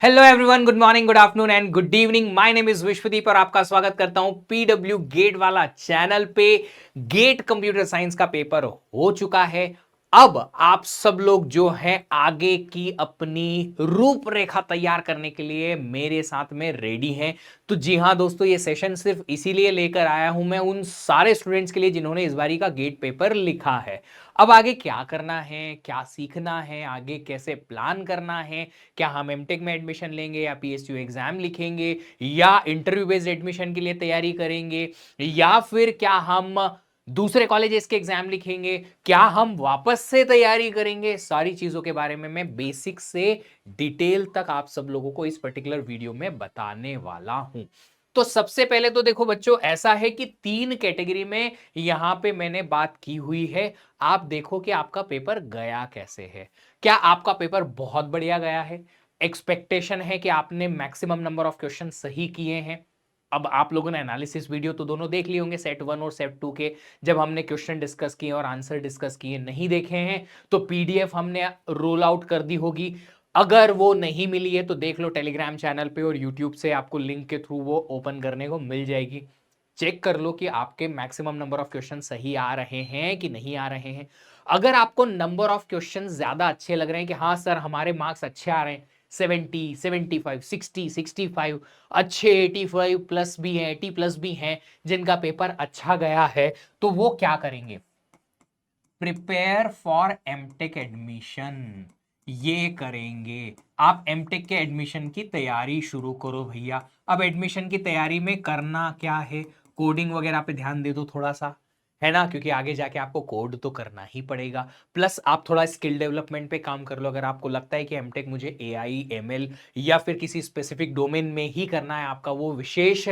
Hello everyone, good morning, good afternoon and good evening. My name is Vishwadeep और आपका स्वागत करता हूं पीडब्ल्यू गेट वाला चैनल पे। गेट कंप्यूटर साइंस का पेपर हो चुका है। अब आप सब लोग जो हैं आगे की अपनी रूपरेखा तैयार करने के लिए मेरे साथ में रेडी हैं। तो जी हां दोस्तों, ये सेशन सिर्फ इसीलिए लेकर आया हूं मैं उन सारे स्टूडेंट्स के लिए जिन्होंने इस बारी का गेट पेपर लिखा है। अब आगे क्या करना है, क्या सीखना है, आगे कैसे प्लान करना है, क्या हम एमटेक में एडमिशन लेंगे या पीएसयू एग्जाम लिखेंगे या इंटरव्यू बेस्ड एडमिशन के लिए तैयारी करेंगे या फिर क्या हम दूसरे कॉलेजेस के एग्जाम लिखेंगे, क्या हम वापस से तैयारी करेंगे, सारी चीजों के बारे में मैं बेसिक से डिटेल तक आप सब लोगों को इस पर्टिकुलर वीडियो में बताने वाला हूं। तो सबसे पहले तो देखो बच्चों, ऐसा है कि तीन कैटेगरी में यहां पे मैंने बात की हुई है। आप देखो कि आपका पेपर गया कैसे है। क्या आपका पेपर बहुत बढ़िया गया है? एक्सपेक्टेशन है कि आपने मैक्सिमम नंबर ऑफ क्वेश्चन सही किए हैं। अब आप लोगों ने एनालिसिस वीडियो तो दोनों देख लिए होंगे, सेट वन और सेट टू के, जब हमने क्वेश्चन डिस्कस किए और आंसर डिस्कस किए। नहीं देखे हैं तो पीडीएफ हमने रोल आउट कर दी होगी। अगर वो नहीं मिली है तो देख लो टेलीग्राम चैनल पे और यूट्यूब से आपको लिंक के थ्रू वो ओपन करने को मिल जाएगी। चेक कर लो कि आपके मैक्सिमम नंबर ऑफ क्वेश्चन सही आ रहे हैं कि नहीं आ रहे हैं। अगर आपको नंबर ऑफ क्वेश्चन ज्यादा अच्छे लग रहे हैं कि हाँ सर हमारे मार्क्स अच्छे आ रहे हैं, 70, 75, 60, 65, अच्छे 85 प्लस भी हैं, 80 प्लस भी हैं जिनका पेपर अच्छा गया है, तो वो क्या करेंगे? प्रिपेयर फॉर एमटेक एडमिशन, ये करेंगे। आप एमटेक के एडमिशन की तैयारी शुरू करो भैया। अब एडमिशन की तैयारी में करना क्या है? कोडिंग वगैरह पे ध्यान दे दो थोड़ा सा, है ना, क्योंकि आगे जाके आपको कोड तो करना ही पड़ेगा। प्लस आप थोड़ा स्किल डेवलपमेंट पे काम कर लो। अगर आपको लगता है कि एमटेक मुझे एआई एमएल या फिर किसी स्पेसिफिक डोमेन में ही करना है, आपका वो विशेष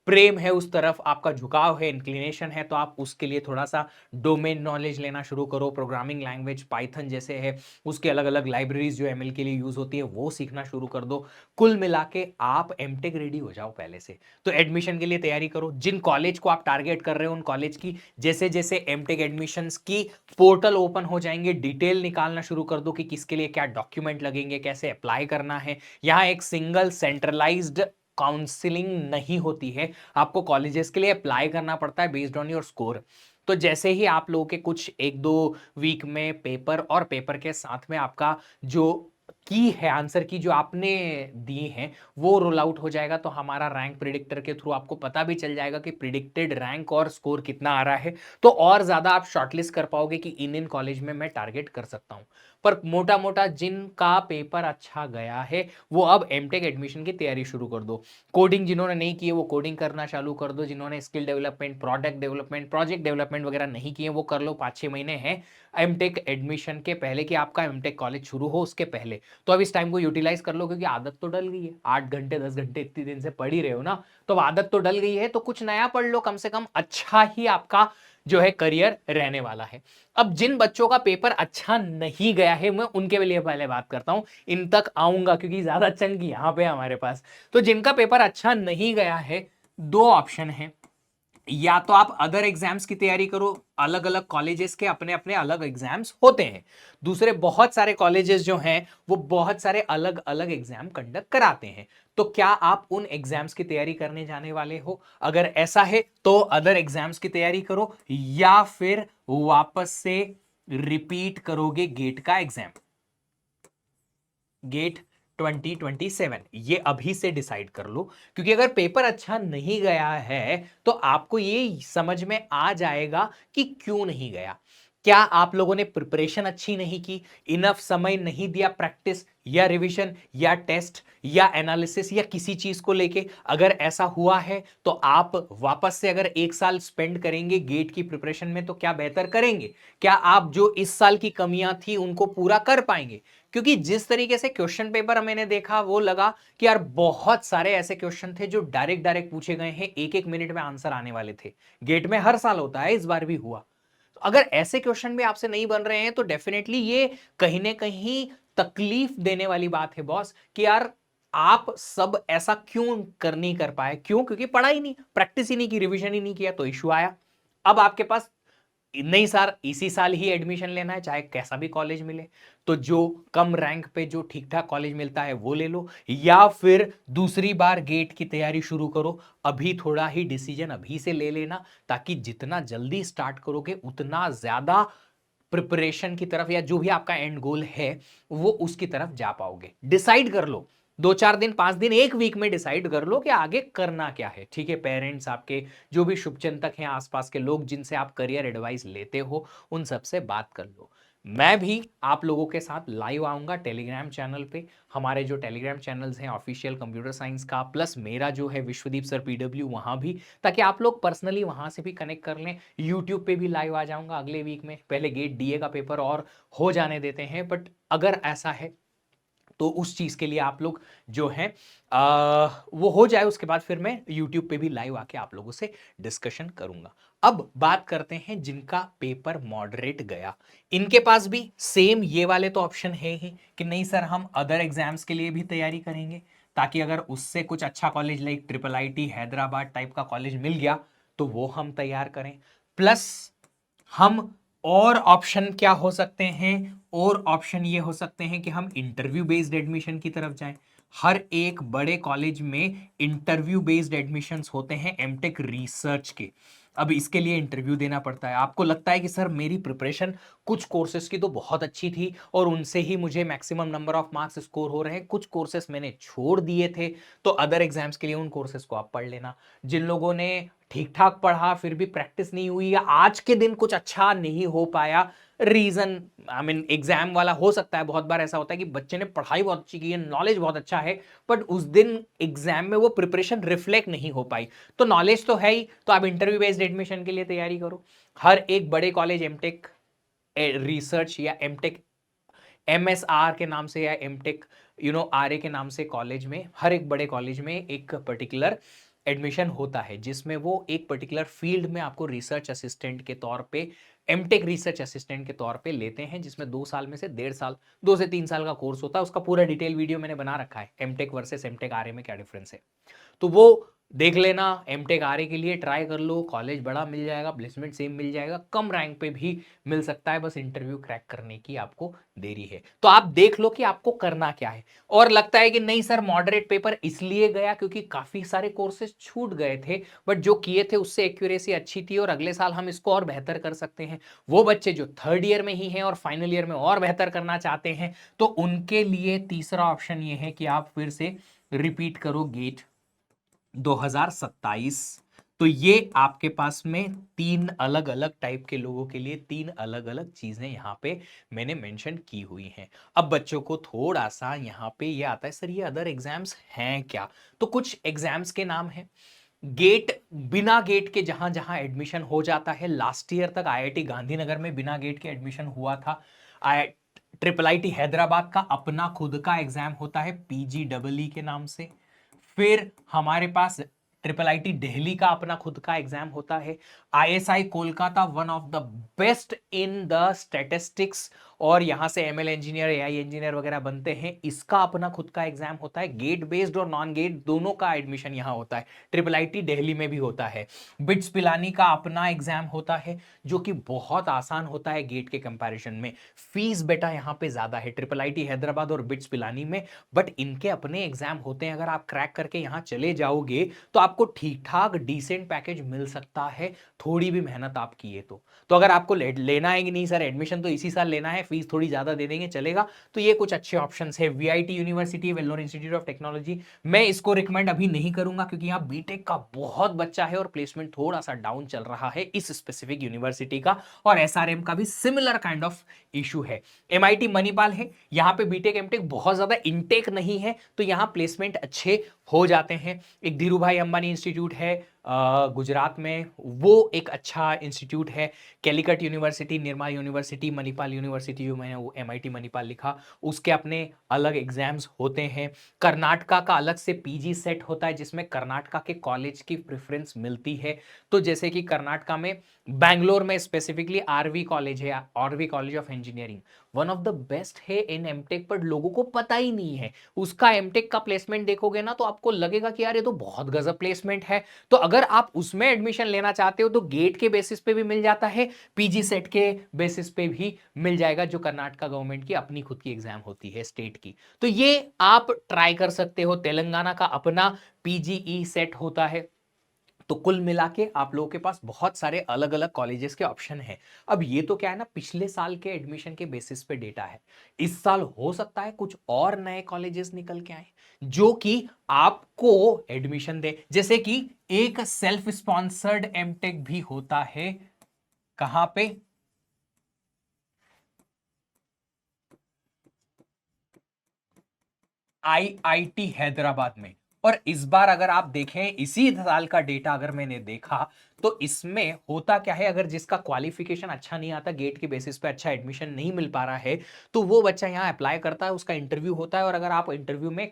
प्रेम है उस तरफ, आपका झुकाव है, इंक्लिनेशन है, तो आप उसके लिए थोड़ा सा डोमेन नॉलेज लेना शुरू करो। प्रोग्रामिंग लैंग्वेज पाइथन जैसे है, उसके अलग अलग लाइब्रेरीज जो एमएल के लिए यूज होती है वो सीखना शुरू कर दो। कुल मिला के आप एमटेक रेडी हो जाओ पहले से। तो एडमिशन के लिए तैयारी करो। जिन कॉलेज को आप टारगेट कर रहे हो उन कॉलेज की जैसे जैसे एमटेक एडमिशंस की पोर्टल ओपन हो जाएंगे, डिटेल निकालना शुरू कर दो कि किसके लिए क्या डॉक्यूमेंट लगेंगे, कैसे अप्लाई करना है। यहाँ एक सिंगल सेंट्रलाइज्ड काउंसलिंग नहीं होती है, आपको कॉलेजेस के लिए अप्लाई करना पड़ता है बेस्ड ऑन योर स्कोर। तो जैसे ही आप लोगों के कुछ एक दो वीक में पेपर और पेपर के साथ में आपका जो की है आंसर की जो आपने दी है वो रोल आउट हो जाएगा, तो हमारा रैंक प्रिडिक्टर के थ्रू आपको पता भी चल जाएगा कि प्रिडिक्टेड रैंक और स्कोर कितना आ रहा है। तो और ज्यादा आप शॉर्टलिस्ट कर पाओगे कि इन कॉलेज में मैं टारगेट कर सकता हूं। पर मोटा मोटा जिनका पेपर अच्छा गया है वो अब एमटेक एडमिशन की तैयारी शुरू कर दो। कोडिंग जिन्होंने नहीं की है वो कोडिंग करना चालू कर दो। जिन्होंने skill development, product development, project development वगैरह नहीं किए वो कर लो। 5-6 महीने हैं एमटेक एडमिशन के पहले कि आपका एमटेक कॉलेज शुरू हो उसके पहले। तो अब इस टाइम को यूटिलाइज कर लो, क्योंकि आदत तो डल गई है। 8 घंटे 10 घंटे इतनी दिन से पढ़ ही रहे हो ना, तो आदत तो डल गई है, तो कुछ नया पढ़ लो। कम से कम अच्छा ही आपका जो है करियर रहने वाला है। अब जिन बच्चों का पेपर अच्छा नहीं गया है मैं उनके लिए पहले बात करता हूं, इन तक आऊंगा क्योंकि ज्यादा चंक यहां पे हमारे पास। तो जिनका पेपर अच्छा नहीं गया है, दो ऑप्शन है। या तो आप अदर एग्जाम्स की तैयारी करो, अलग अलग कॉलेजेस के अपने अपने अलग एग्जाम्स होते हैं। दूसरे बहुत सारे कॉलेजेस जो हैं वो बहुत सारे अलग अलग एग्जाम कंडक्ट कराते हैं। तो क्या आप उन एग्जाम्स की तैयारी करने जाने वाले हो? अगर ऐसा है तो अदर एग्जाम्स की तैयारी करो या फिर वापस से रिपीट करोगे गेट का एग्जाम, गेट 2027। ये अभी से डिसाइड कर लो, क्योंकि अगर पेपर अच्छा नहीं गया है तो आपको ये समझ में आ जाएगा कि क्यों नहीं गया। क्या आप लोगों ने प्रिपरेशन अच्छी नहीं की, इनफ समय नहीं दिया प्रैक्टिस या रिवीजन या टेस्ट या एनालिसिस या किसी चीज को लेके? अगर ऐसा हुआ है तो आप वापस से अगर 1 साल स्पेंड करेंगे गेट की प्रिपरेशन में तो क्या बेहतर करेंगे? क्या आप जो इस साल की कमियां थी उनको पूरा कर पाएंगे? क्योंकि जिस तरीके से क्वेश्चन पेपर मैंने देखा वो लगा कि यार बहुत सारे ऐसे क्वेश्चन थे जो डायरेक्ट डायरेक्ट पूछे गए हैं, 1-1 मिनट में आंसर आने वाले थे। गेट में हर साल होता है, इस बार भी हुआ। तो अगर ऐसे क्वेश्चन भी आपसे नहीं बन रहे हैं तो डेफिनेटली ये कहीं ना कहीं तकलीफ देने वाली बात है बॉस, कि यार आप सब ऐसा क्यों कर नहीं कर पाए? क्यों? क्योंकि पढ़ा ही नहीं, प्रैक्टिस ही नहीं की, रिवीजन ही नहीं किया, तो इश्यू आया। अब आपके पास नहीं सर इसी साल ही एडमिशन लेना है चाहे कैसा भी कॉलेज मिले, तो जो कम रैंक पे जो ठीक ठाक कॉलेज मिलता है वो ले लो, या फिर दूसरी बार गेट की तैयारी शुरू करो। अभी थोड़ा ही डिसीजन अभी से ले लेना, ताकि जितना जल्दी स्टार्ट करोगे उतना ज्यादा प्रिपरेशन की तरफ या जो भी आपका एंड गोल है वो उसकी तरफ जा पाओगे। डिसाइड कर लो, 2-4 दिन 5 दिन 1 वीक में डिसाइड कर लो कि आगे करना क्या है। ठीक है, पेरेंट्स आपके जो भी शुभचिंतक हैं, आसपास के लोग जिनसे आप करियर एडवाइस लेते हो, उन सबसे बात कर लो। मैं भी आप लोगों के साथ लाइव आऊंगा टेलीग्राम चैनल पे। हमारे जो टेलीग्राम चैनल्स हैं ऑफिशियल कंप्यूटर साइंस का, प्लस मेरा जो है विश्वदीप सर पीडब्ल्यू, वहां भी, ताकि आप लोग पर्सनली वहां से भी कनेक्ट कर लें। यूट्यूब पे भी लाइव आ जाऊंगा अगले वीक में। पहले गेट डीए का पेपर और हो जाने देते हैं, बट अगर ऐसा है तो उस चीज के लिए आप लोग जो है वो हो जाए, उसके बाद फिर मैं यूट्यूब पे भी लाइव आके आप लोगों से डिस्कशन करूंगा। अब बात करते हैं जिनका पेपर मॉडरेट गया, इनके पास भी सेम ये वाले तो ऑप्शन है ही कि नहीं सर हम अदर एग्जाम्स के लिए भी तैयारी करेंगे, ताकि अगर उससे कुछ अच्छा college like triple IT Hyderabad type का कॉलेज मिल गया तो वो हम तैयार करें। प्लस हम और ऑप्शन क्या हो सकते हैं, और ऑप्शन ये हो सकते हैं कि हम इंटरव्यू बेस्ड एडमिशन की तरफ जाएं। हर एक बड़े कॉलेज में इंटरव्यू बेस्ड एडमिशंस होते हैं एमटेक रिसर्च के। अब इसके लिए इंटरव्यू देना पड़ता है। आपको लगता है कि सर मेरी प्रिपरेशन कुछ कोर्सेज की तो बहुत अच्छी थी और उनसे ही मुझे maximum number of marks score हो रहे हैं, कुछ कोर्सेज मैंने छोड़ दिए थे, तो अदर एग्जाम्स के लिए उन कोर्सेज को आप पढ़ लेना। जिन लोगों ने ठीक ठाक पढ़ा फिर भी प्रैक्टिस नहीं हुई, या आज के दिन कुछ अच्छा नहीं हो पाया, रीजन आई मीन एग्जाम वाला हो सकता है, बहुत बार ऐसा होता है कि बच्चे ने पढ़ाई बहुत अच्छी की है, नॉलेज बहुत अच्छा है, बट उस दिन एग्जाम में वो प्रिपरेशन रिफ्लेक्ट नहीं हो पाई। तो नॉलेज तो है ही, तो आप इंटरव्यू बेस्ड एडमिशन के लिए तैयारी करो। हर एक बड़े कॉलेज एमटेक रिसर्च या एमटेक एमएसआर के नाम से या एमटेक आरए के नाम से कॉलेज में, हर एक बड़े कॉलेज में एक पर्टिकुलर एडमिशन होता है जिसमें वो एक पर्टिकुलर फील्ड में आपको रिसर्च असिस्टेंट के तौर पे, एमटेक रिसर्च असिस्टेंट के तौर पे लेते हैं, जिसमें 2 साल में से 1.5 साल, 2 से 3 साल का कोर्स होता है। उसका पूरा डिटेल वीडियो मैंने बना रखा है, एमटेक वर्सेस एमटेक आरए में क्या डिफरेंस है, तो वो देख लेना। एमटेक आरए के लिए ट्राई कर लो, कॉलेज बड़ा मिल जाएगा, प्लेसमेंट सेम मिल जाएगा, कम रैंक पे भी मिल सकता है, बस इंटरव्यू क्रैक करने की आपको देरी है। तो आप देख लो कि आपको करना क्या है। और लगता है कि नहीं सर मॉडरेट पेपर इसलिए गया क्योंकि काफी सारे कोर्सेज छूट गए थे, बट जो किए थे उससे एक्यूरेसी अच्छी थी और अगले साल हम इसको और बेहतर कर सकते हैं। वो बच्चे जो थर्ड ईयर में ही हैं और फाइनल ईयर में और बेहतर करना चाहते हैं, तो उनके लिए तीसरा ऑप्शन ये है कि आप फिर से रिपीट करो गेट 2027। तो ये आपके पास में 3 अलग अलग टाइप के लोगों के लिए 3 अलग अलग चीजें यहां पे मैंने मेंशन की हुई हैं। अब बच्चों को थोड़ा सा यहां पे ये आता है सर ये अदर एग्जाम्स हैं क्या, तो कुछ एग्जाम्स के नाम हैं। गेट, बिना गेट के जहां जहां एडमिशन हो जाता है, लास्ट ईयर तक आईआईटी गांधीनगर में बिना गेट के एडमिशन हुआ था। आई ट्रिपल आईटी हैदराबाद का अपना खुद का एग्जाम होता है पीजीडब्ल्यू के नाम से। फिर हमारे पास ट्रिपल आईटी दिल्ली का अपना खुद का एग्जाम होता है। ISI Kolkata one of the best in the statistics, और यहां से एमएल इंजीनियर एआई इंजीनियर वगैरह बनते हैं, इसका अपना खुद का एग्जाम होता है। गेट बेस्ड और नॉन गेट दोनों का एडमिशन यहां होता है, ट्रिपल आईटी दिल्ली में भी होता है। बिट्स पिलानी का अपना एग्जाम होता है जो कि बहुत आसान होता है गेट के कंपैरिजन में। फीस बेटा यहां पे ज्यादा है ट्रिपल आईटी हैदराबाद और बिट्स पिलानी में, बट इनके अपने एग्जाम होते हैं। अगर आप क्रैक करके यहां चले जाओगे तो आपको ठीक ठाक डिसेंट पैकेज मिल सकता है, थोड़ी भी मेहनत आप किए तो अगर आपको लेना है कि नहीं सर एडमिशन तो इसी साल लेना है, फीस थोड़ी ज्यादा दे देंगे चलेगा, तो ये कुछ अच्छे ऑप्शंस है। VIT university, Vellore institute of technology, मैं इसको रिकमेंड अभी नहीं करूंगा क्योंकि यहाँ बीटेक का बहुत बच्चा है और प्लेसमेंट थोड़ा सा डाउन चल रहा है इस स्पेसिफिक यूनिवर्सिटी का, और एसआरएम का भी सिमिलर काइंड ऑफ इशू है। एमआईटी मणिपाल है, यहाँ पे बीटेक एमटेक बहुत ज्यादा इनटेक नहीं है, तो यहाँ प्लेसमेंट अच्छे हो जाते हैं। एक धीरू भाई अंबानी इंस्टीट्यूट है गुजरात में, वो एक अच्छा इंस्टीट्यूट है। Calicut university, Nirma university, Manipal university, जो मैंने वो एमआईटी मणिपाल लिखा, उसके अपने अलग एग्जाम्स होते हैं। कर्नाटका का अलग से पीजी सेट होता है जिसमें कर्नाटका के कॉलेज की प्रेफरेंस मिलती है। तो जैसे कि कर्नाटका में बैंगलोर में स्पेसिफिकली आरवी कॉलेज है, RV college of engineering, one of the best है इन एमटेक, पर लोगों को पता ही नहीं है। उसका एमटेक का प्लेसमेंट देखोगे ना तो आपको लगेगा कि यार ये तो बहुत गजब प्लेसमेंट है। तो अगर आप उसमें एडमिशन लेना चाहते हो तो गेट के बेसिस पे भी मिल जाता है, पीजी सेट के बेसिस पे भी मिल जाएगा, जो कर्नाटका गवर्नमेंट की अपनी खुद की एग्जाम होती है स्टेट की। तो ये आप ट्राई कर सकते हो। तेलंगाना का अपना पीजीई सेट होता है। तो कुल मिला के आप लोगों के पास बहुत सारे अलग अलग कॉलेजेस के ऑप्शन हैं। अब ये तो क्या है ना, पिछले साल के एडमिशन के बेसिस पे डेटा है। इस साल हो सकता है कुछ और नए कॉलेजेस निकल के आए जो कि आपको एडमिशन दे। जैसे कि एक सेल्फ स्पॉन्सर्ड एमटेक भी होता है, कहां पे, आईआईटी हैदराबाद में। और इस बार अगर आप देखें इसी साल का डेटा अगर मैंने देखा तो इसमें होता क्या है, अगर जिसका क्वालिफिकेशन अच्छा नहीं आता, गेट के बेसिस पे अच्छा एडमिशन नहीं मिल पा रहा है, तो वो बच्चा यहां अप्लाई करता है, उसका इंटरव्यू होता है, और अगर आप इंटरव्यू में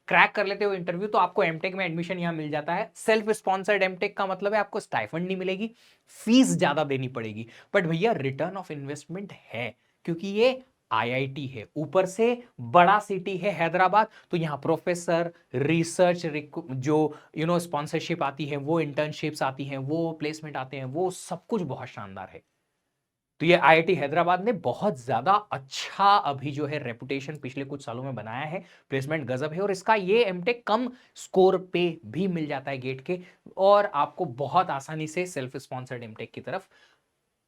क्रैक कर लेते हो इंटरव्यू, तो आपको एमटेक में एडमिशन यहां मिल जाता है। सेल्फ स्पॉन्सर्ड एमटेक का मतलब है आपको स्टाइफंड नहीं मिलेगी, फीस ज्यादा देनी पड़ेगी, बट भैया रिटर्न ऑफ इन्वेस्टमेंट है, क्योंकि ये आईआईटी है, ऊपर से बड़ा सिटी है हैदराबाद, तो यहां प्रोफेसर, रिसर्च, जो स्पॉन्सरशिप आती है, वो इंटर्नशिप्स आती हैं, वो प्लेसमेंट आते हैं, वो सब कुछ बहुत शानदार है। तो ये आईआईटी हैदराबाद ने बहुत ज्यादा अच्छा अभी जो है रेपुटेशन पिछले कुछ सालों में बनाया है, प्लेसमेंट गजब है, और इसका ये एमटेक कम स्कोर पे भी मिल जाता है गेट के, और आपको बहुत आसानी से सेल्फ स्पॉन्सर्ड एमटेक की तरफ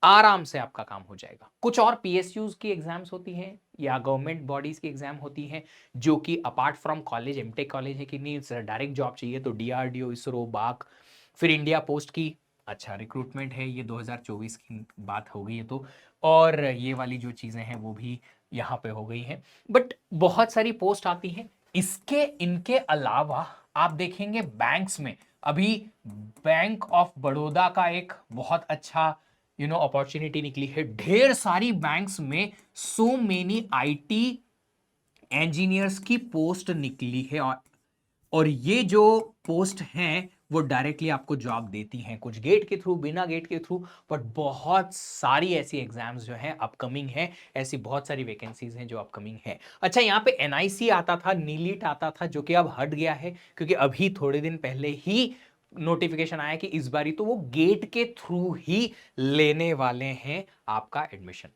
आराम से आपका काम हो जाएगा। कुछ और पीएसयूज की एग्जाम्स होती हैं या गवर्नमेंट बॉडीज की एग्जाम होती हैं, जो कि apart from college, MTech college है कि नहीं, डायरेक्ट जॉब चाहिए तो डीआरडीओ, इसरो, बाक, फिर इंडिया पोस्ट की अच्छा रिक्रूटमेंट है, ये 2024 की बात हो गई है तो, और ये वाली जो चीजें हैं वो भी यहाँ पे हो गई हैं, बट बहुत सारी पोस्ट आती हैं। इसके इनके अलावा आप देखेंगे बैंक्स में अभी बैंक ऑफ बड़ौदा का एक बहुत अच्छा अपॉर्चुनिटी निकली है। ढेर सारी बैंक्स में सो मेनी आईटी इंजीनियर्स की पोस्ट निकली है, और ये जो पोस्ट हैं वो डायरेक्टली आपको जॉब देती हैं, कुछ गेट के थ्रू, बिना गेट के थ्रू, बट बहुत सारी ऐसी एग्जाम्स जो हैं अपकमिंग हैं, ऐसी बहुत सारी वैकेंसीज हैं जो अपकमिंग है। अच्छा, यहाँ पे एनआईसी आता था, नीलीट आता था, जो कि अब हट गया है, क्योंकि अभी थोड़े दिन पहले ही नोटिफिकेशन आया कि इस बारी तो वो गेट के थ्रू ही लेने वाले हैं आपका एडमिशन।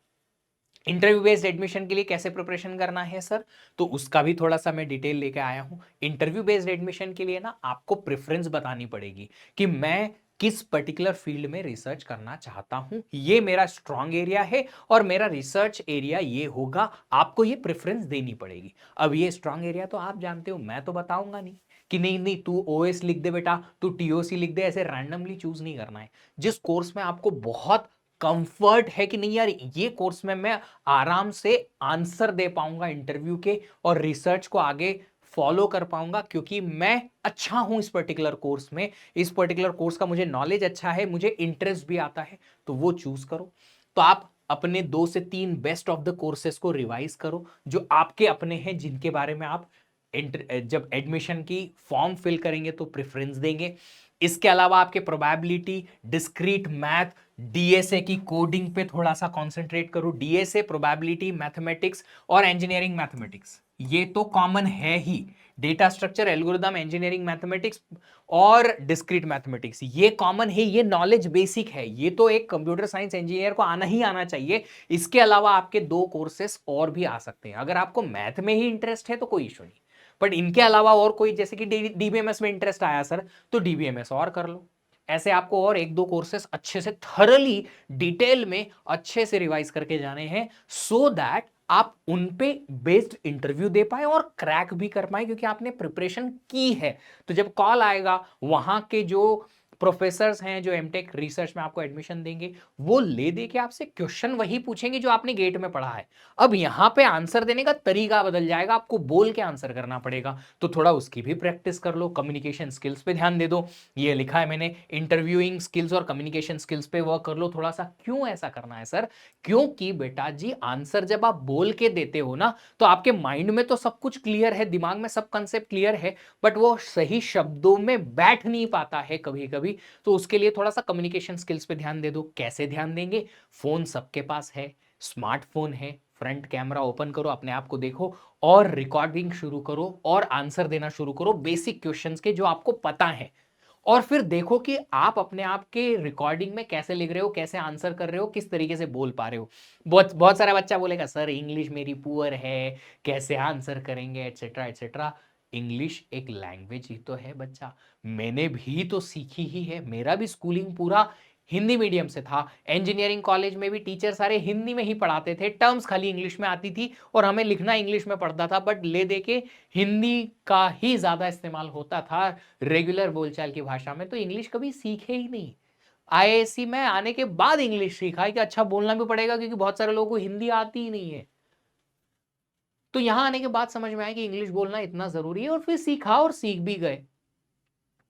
इंटरव्यू बेस्ड एडमिशन के लिए कैसे प्रिपरेशन करना है सर, तो उसका भी थोड़ा सा मैं डिटेल लेके आया हूं। इंटरव्यू बेस्ड एडमिशन के लिए ना आपको प्रेफरेंस बतानी पड़ेगी कि मैं किस पर्टिकुलर फील्ड में रिसर्च करना चाहता हूं, ये मेरा स्ट्रॉन्ग एरिया है और मेरा रिसर्च एरिया ये होगा, आपको ये प्रेफरेंस देनी पड़ेगी। अब ये स्ट्रॉन्ग एरिया तो आप जानते हो, मैं तो बताऊंगा नहीं कि नहीं नहीं तू ओएस लिख दे बेटा, तू टीओसी लिख दे, ऐसे रैंडमली चूज नहीं करना है। जिस कोर्स में आपको बहुत कंफर्ट है कि नहीं यार ये कोर्स में मैं आराम से आंसर दे पाऊंगा इंटरव्यू के और रिसर्च को आगे फॉलो कर पाऊंगा, क्योंकि मैं अच्छा हूं इस पर्टिकुलर कोर्स में, इस पर्टिकुलर कोर्स का मुझे नॉलेज अच्छा है, मुझे इंटरेस्ट भी आता है, तो वो चूज करो। तो आप अपने 2 से 3 बेस्ट ऑफ द कोर्सेस को रिवाइज करो जो आपके अपने हैं, जिनके बारे में आप जब एडमिशन की फॉर्म फिल करेंगे तो प्रेफरेंस देंगे। इसके अलावा आपके प्रोबेबिलिटी, डिस्क्रीट मैथ, डीएसए की कोडिंग पे थोड़ा सा कंसंट्रेट करो। डीएसए, प्रोबेबिलिटी, मैथमेटिक्स और इंजीनियरिंग मैथमेटिक्स, ये तो कॉमन है ही। Data structure, algorithm, engineering mathematics और डिस्क्रीट मैथमेटिक्स, ये कॉमन है, ये नॉलेज बेसिक है, ये तो एक कंप्यूटर साइंस इंजीनियर को आना ही आना चाहिए। इसके अलावा आपके 2 कोर्सेस और भी आ सकते हैं। अगर आपको मैथ में ही इंटरेस्ट है तो कोई इशू नहीं, बट इनके अलावा और कोई, जैसे कि डीबीएमएस में इंटरेस्ट आया सर, तो डीबीएमएस और कर लो। ऐसे आपको और 1-2 कोर्सेस अच्छे से थरली डिटेल में अच्छे से रिवाइज करके जाने हैं, सो दैट आप उन पे बेस्ड इंटरव्यू दे पाए और क्रैक भी कर पाए, क्योंकि आपने प्रिपरेशन की है। तो जब कॉल आएगा, वहां के जो प्रोफेसर्स हैं जो एमटेक रिसर्च में आपको एडमिशन देंगे, वो ले दे के आपसे क्वेश्चन वही पूछेंगे जो आपने गेट में पढ़ा है। अब यहां पे आंसर देने का तरीका बदल जाएगा, आपको बोल के आंसर करना पड़ेगा, तो थोड़ा उसकी भी प्रैक्टिस कर लो। कम्युनिकेशन स्किल्स पे ध्यान दे दो, ये लिखा है मैंने, इंटरव्यूइंग स्किल्स और कम्युनिकेशन स्किल्स पे वर्क कर लो थोड़ा सा। क्यों ऐसा करना है सर, क्योंकि बेटा जी आंसर जब आप बोल के देते हो ना, तो आपके माइंड में तो सब कुछ क्लियर है, दिमाग में सब कंसेप्ट क्लियर है, बट वो सही शब्दों में बैठ नहीं पाता है कभी कभी। तो उसके लिए थोड़ा सा कम्युनिकेशन स्किल्स पे ध्यान दे दो। कैसे ध्यान देंगे, फोन सबके पास है, स्मार्टफोन है, फ्रंट कैमरा ओपन करो, अपने आप को देखो और रिकॉर्डिंग शुरू करो और आंसर देना शुरू करो बेसिक क्वेश्चंस के जो आपको पता है। और फिर देखो कि आप अपने आप के रिकॉर्डिंग में कैसे लिख रहे हो, कैसे आंसर कर रहे हो, किस तरीके से बोल पा रहे हो। बहुत बहुत सारा बच्चा बोलेगा सर इंग्लिश मेरी पुअर है, कैसे आंसर करेंगे, एटसेट्रा एटसेट्रा। इंग्लिश एक लैंग्वेज ही तो है बच्चा, मैंने भी तो सीखी ही है, मेरा भी स्कूलिंग पूरा हिंदी मीडियम से था। इंजीनियरिंग कॉलेज में भी टीचर सारे हिंदी में ही पढ़ाते थे, टर्म्स खाली इंग्लिश में आती थी और हमें लिखना इंग्लिश में पड़ता था, बट ले दे के हिंदी का ही ज्यादा इस्तेमाल होता था रेगुलर बोलचाल की भाषा में। तो इंग्लिश कभी सीखे ही नहीं। आईआईएससी में आने के बाद इंग्लिश सीखा है कि अच्छा बोलना भी पड़ेगा, क्योंकि बहुत सारे लोगों को हिंदी आती ही नहीं है। तो यहां आने के बाद समझ में आया कि इंग्लिश बोलना इतना जरूरी है, और फिर सीखा और सीख भी गए।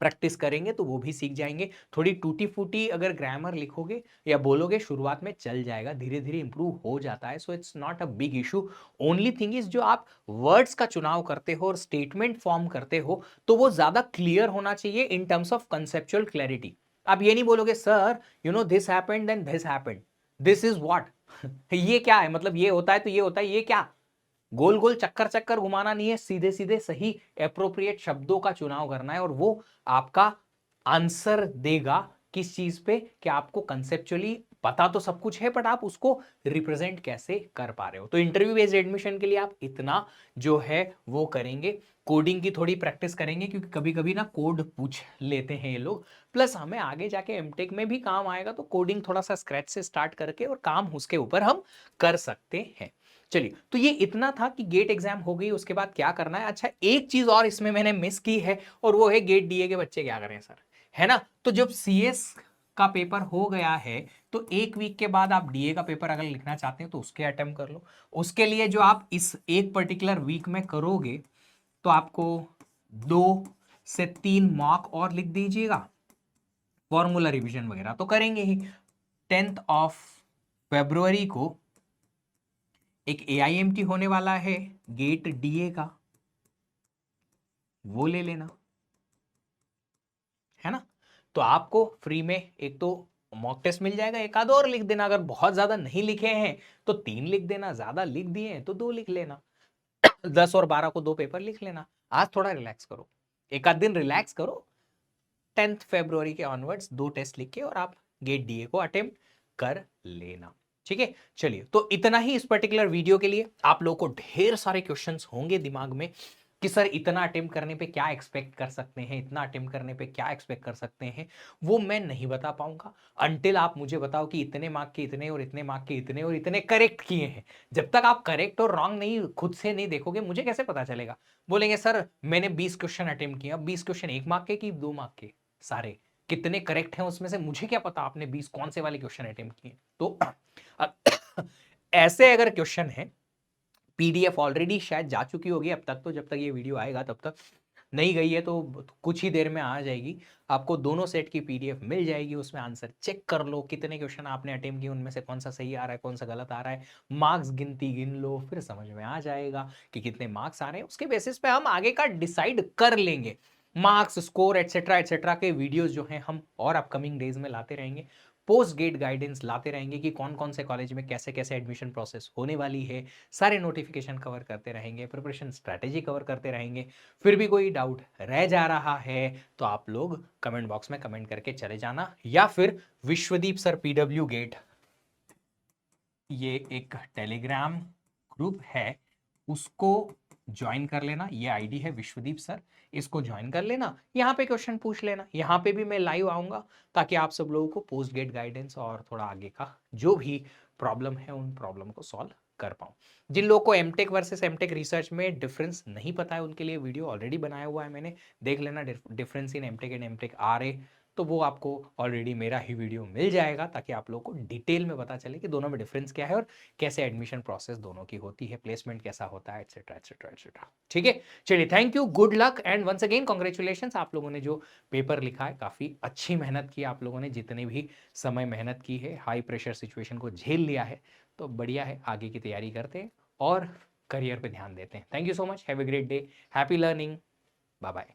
प्रैक्टिस करेंगे तो वो भी सीख जाएंगे। थोड़ी टूटी फूटी अगर ग्रामर लिखोगे या बोलोगे शुरुआत में चल जाएगा, धीरे धीरे इंप्रूव हो जाता है। So it's not a big issue. Only thing is जो आप वर्ड्स का चुनाव करते हो और स्टेटमेंट फॉर्म करते हो तो वो ज्यादा क्लियर होना चाहिए in terms of conceptual clarity. आप ये नहीं बोलोगे sir you know this happened then this happened, this is what ये क्या है, मतलब ये होता है तो ये होता है, ये क्या। गोल गोल चक्कर चक्कर घुमाना नहीं है, सीधे सीधे सही एप्रोप्रिएट शब्दों का चुनाव करना है, और वो आपका आंसर देगा किस चीज पे कि आपको कंसेप्चुअली पता तो सब कुछ है बट आप उसको रिप्रेजेंट कैसे कर पा रहे हो। तो इंटरव्यू बेस्ड एडमिशन के लिए आप इतना जो है वो करेंगे। कोडिंग की थोड़ी प्रैक्टिस करेंगे क्योंकि कभी कभी ना कोड पूछ लेते हैं ये लोग, प्लस हमें आगे जाके एमटेक में भी काम आएगा, तो कोडिंग थोड़ा सा स्क्रैच से स्टार्ट करके और काम उसके ऊपर हम कर सकते हैं। चलिए, तो ये इतना था कि गेट एग्जाम हो गई, उसके बाद क्या करना है। अच्छा, एक चीज और इसमें मैंने मिस की है, और वो है गेट डीए के बच्चे क्या करें सर, है ना। तो जब सीएस का पेपर हो गया है तो एक वीक के बाद आप डीए का पेपर अगर लिखना चाहते हैं तो उसके अटेम्प्ट कर लो। उसके लिए जो आप इस एक पर्टिकुलर वीक में करोगे तो आपको 2 से 3 मॉक और लिख दीजिएगा, फॉर्मूला रिवीजन वगैरह तो करेंगे ही। 10 फरवरी को एक AIMT होने वाला है गेट डीए का, वो ले लेना, है ना। तो आपको फ्री में एक तो मॉक टेस्ट मिल जाएगा, एक आध और लिख देना, अगर बहुत ज्यादा नहीं लिखे हैं तो 3 लिख देना, ज्यादा लिख दिए हैं तो 2 लिख लेना। 10 और 12 को 2 पेपर लिख लेना। आज थोड़ा रिलैक्स करो, एक आध दिन रिलैक्स करो। 10 फरवरी के ऑनवर्ड्स 2 टेस्ट लिख के और आप गेट डीए को अटेम्प्ट कर लेना। ठीक है, चलिए, तो इतना ही इस पर्टिकुलर वीडियो के लिए। आप लोगों को ढेर सारे क्वेश्चंस होंगे दिमाग में कि सर इतना अटेम्प्ट करने पे क्या एक्सपेक्ट कर सकते हैं, इतना अटेम्प्ट करने पे क्या एक्सपेक्ट कर सकते हैं। वो मैं नहीं बता पाऊंगा अनटिल आप मुझे बताओ कि इतने मार्क के इतने और इतने मार्क के इतने और इतने करेक्ट किए हैं। जब तक आप करेक्ट और रॉन्ग नहीं खुद से नहीं देखोगे, मुझे कैसे पता चलेगा। बोलेंगे सर मैंने 20 क्वेश्चन अटेम्प्ट किया, 20 क्वेश्चन 1 मार्क के कि 2 मार्क के, सारे कितने करेक्ट हैं उसमें से मुझे क्या पता आपने 20 कौन से वाले क्वेश्चन अटेम्प्ट किए। तो ऐसे अगर क्वेश्चन है, पीडीएफ ऑलरेडी शायद जा चुकी होगी अब तक, तो जब तक ये वीडियो आएगा तब तक नहीं गई है तो कुछ ही देर में आ जाएगी। आपको दोनों सेट की पीडीएफ मिल जाएगी, उसमें आंसर चेक कर लो, कितने क्वेश्चन आपने अटेम्प्ट किए उनमें से कौन सा सही आ रहा है कौन सा गलत आ रहा है, मार्क्स गिनती गिन लो, फिर समझ में आ जाएगा कि कितने मार्क्स आ रहे हैं। उसके बेसिस पे हम आगे का डिसाइड कर लेंगे। मार्क्स स्कोर एटसेट्रा एटसेट्रा के वीडियोस जो हैं हम और अपकमिंग डेज में लाते रहेंगे। पोस्ट गेट गाइडेंस लाते रहेंगे कि कौन कौन से कॉलेज में कैसे कैसे एडमिशन प्रोसेस होने वाली है, सारे नोटिफिकेशन कवर करते रहेंगे, प्रिपरेशन स्ट्रैटेजी कवर करते रहेंगे। फिर भी कोई डाउट रह जा रहा है तो आप लोग कमेंट बॉक्स में कमेंट करके चले जाना, या फिर विश्वदीप सर पीडब्ल्यू गेट, ये एक टेलीग्राम ग्रुप है, उसको ज्वाइन कर लेना। ये आईडी है विश्वदीप सर, इसको ज्वाइन कर लेना, यहाँ पे क्वेश्चन पूछ लेना। यहाँ पे भी मैं लाइव आऊंगा ताकि आप सब लोगों को पोस्ट गेट गाइडेंस और थोड़ा आगे का जो भी प्रॉब्लम है उन प्रॉब्लम को सॉल्व कर पाऊं। जिन लोगों को एमटेक वर्सेस एमटेक रिसर्च में डिफरेंस नहीं पता है उनके लिए वीडियो ऑलरेडी बनाया हुआ है मैंने, देख लेना difference in MTech and MTech RA. तो वो आपको ऑलरेडी मेरा ही वीडियो मिल जाएगा ताकि आप लोगों को डिटेल में पता चले कि दोनों में डिफरेंस क्या है और कैसे एडमिशन प्रोसेस दोनों की होती है, प्लेसमेंट कैसा होता है, एटसेट्रा एटसेट्रा एटसेट्रा। ठीक है, चलिए, thank you, good luck and once again congratulation. आप लोगों ने जो पेपर लिखा है काफी अच्छी मेहनत की आप लोगों ने, जितने भी समय मेहनत की है, हाई प्रेशर सिचुएशन को झेल लिया है, तो बढ़िया है। आगे की तैयारी करते हैं और करियर पे ध्यान देते हैं। Thank you so much, have a great day, happy learning, bye bye.